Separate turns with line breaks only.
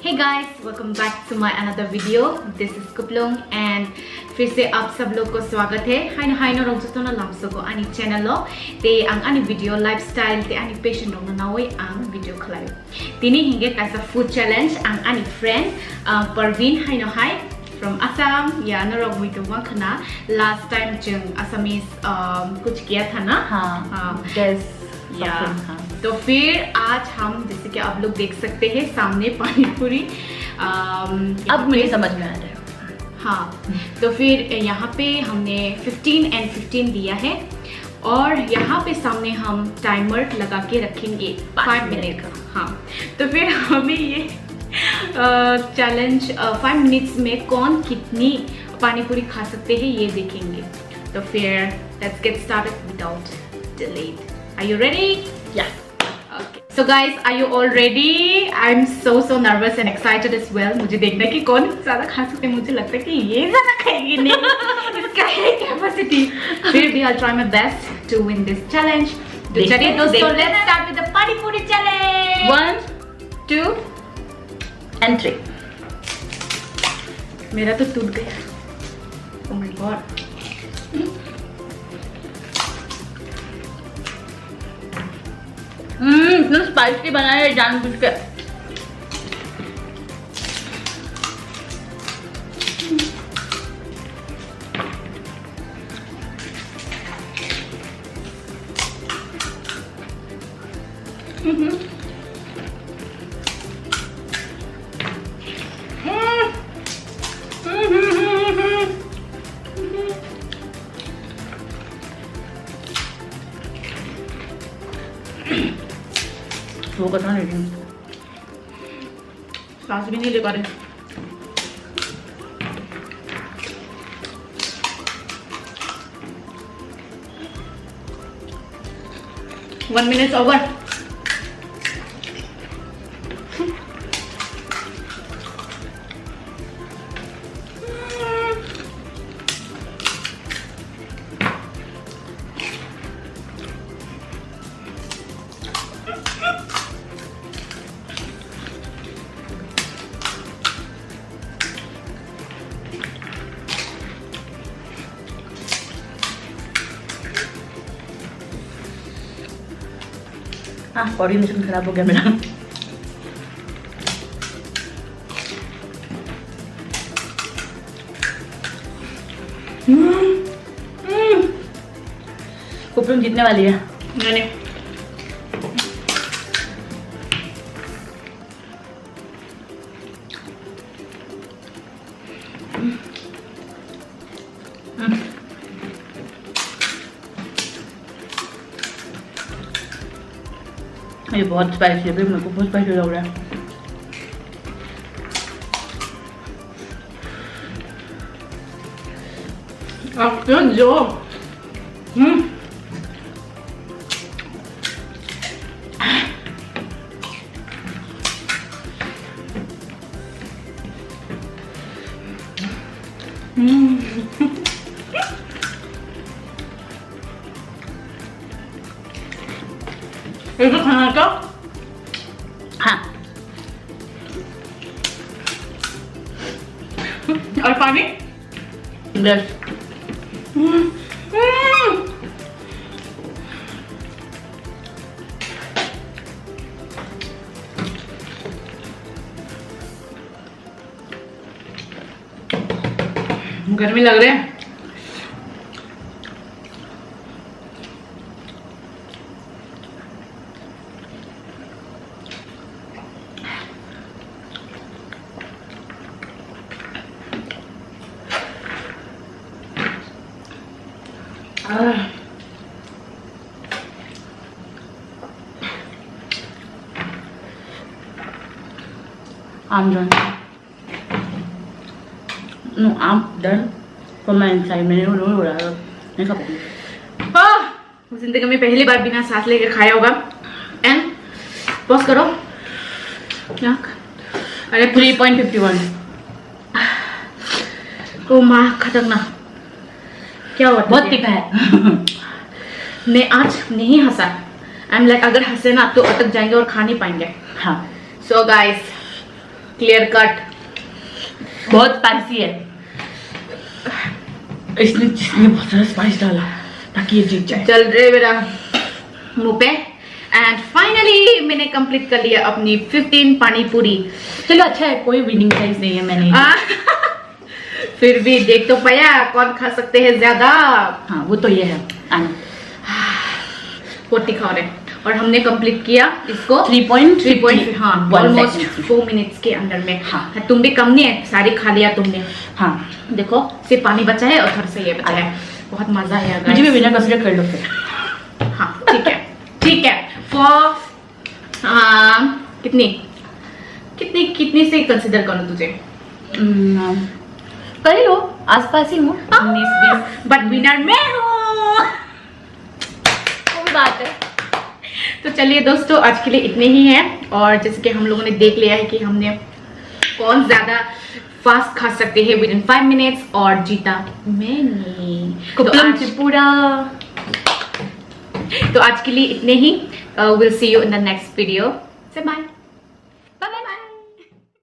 Hey guys, welcome back to my another video. This is Kuplung and फिर से आप सब लोग को स्वागत है. Hi no rongso na lamso ko ani channel lo. Te ang ani video lifestyle te ani passion dong na nawai ang video khlai. Tini hinge kaisa food challenge ang ani friend Parveen hi no hi from Assam. Ya no rong with one khana. Last time jeng Assamese कुछ किया था ना. हाँ. Yes. या तो फिर आज हम जैसे कि आप लोग देख सकते हैं सामने पानी पूरी
अब मुझे समझ में आ रहा है.
हाँ तो फिर यहाँ पे हमने 15 and 15 दिया है और यहाँ पे सामने हम टाइमर लगा के रखेंगे 5 मिनट का. हाँ तो फिर हमें ये चैलेंज 5 मिनट्स में कौन कितनी पानी पूरी खा सकते हैं ये देखेंगे. तो फिर let's get started without delay. Are you ready?
Yeah.
Okay. So guys, are you all ready? I'm so nervous and excited as well. मुझे देखना है कि कौन ज़्यादा खा सकते हैं. मुझे लगता है कि ये ज़्यादा खाएगी नहीं. इसका है capacity. फिर भी I'll try my best to win this challenge. तो चलिए दोस्तों, let's start with the पानी पूरी challenge.
1,
2
and 3.
मेरा तो टूट गया. Oh my god.
इतना स्पाइसी बना है जानबूझ के. वो कथा नहीं
सांस भी नहीं ले पा रहे. One minute over.
कोऑर्डिनेशन खराब हो गया मेरा. कुपलुंग जीतने वाली है.
मैंने
ये बहुत स्पाइसी है. मेरे को बहुत स्पाइसी लग रहा है.
आप क्यों जो इसको खाना क्या?
हाँ.
और पानी?
बस.
गर्मी लग रही है.
I'm done. No, I'm done. For my inside, मैंने वो नहीं बोला. नहीं खा पाऊँ.
जिंदगी में पहली बार बिना सांस लेके खाया होगा. एंड पॉज करो. क्या? अरे
3.51.
ओ माँ खतरनाक. क्या हुआ?
बहुत तीखा है.
मैं आज नहीं हंसा. आई एम लाइक अगर हंसे ना तो अटक जाएंगे और खा नहीं पाएंगे.
हाँ.
So guys clear cut.
बहुत स्पाइसी है, इसने बहुत सारा स्पाइस डाला ताकि ये जीत जाए।
चल रहे मेरा मुंह पे। एंड फाइनली मैंने कंप्लीट कर लिया अपनी 15 पानी पूरी।
चलो अच्छा है, कोई विनिंग प्राइज नहीं है, मैंने
फिर भी देख तो पाया कौन खा सकते हैं ज्यादा।
हाँ वो तो ये है।
40 खा रहे और हमने कंप्लीट किया इसको
3.3
हाँ ऑलमोस्ट 4 मिनट्स के अंदर में।
हाँ
तुम भी कम नहीं है, सारी खा लिया तुमने।
हाँ
देखो सिर्फ पानी बचा है और थोड़ा सा ये बचा है। बहुत मजा है
मुझे भी बिना कंसीडर कर लो फिर।
हाँ ठीक है ठीक है। फॉर कितनी कितनी कितनी से कंसीडर करूँ तुझे?
कर ही लो, आसपास ही हूँ। 19-20
बट विनर मैं हूँ।
कोई बात है।
तो चलिए दोस्तों आज के लिए इतने ही है। और जैसे कि हम लोगों ने देख लिया है कि हमने कौन ज्यादा फास्ट खा सकते हैं विद इन 5 मिनट्स और जीता मैंने। तो आज के लिए इतने ही। Will see you in the next video. से बाय।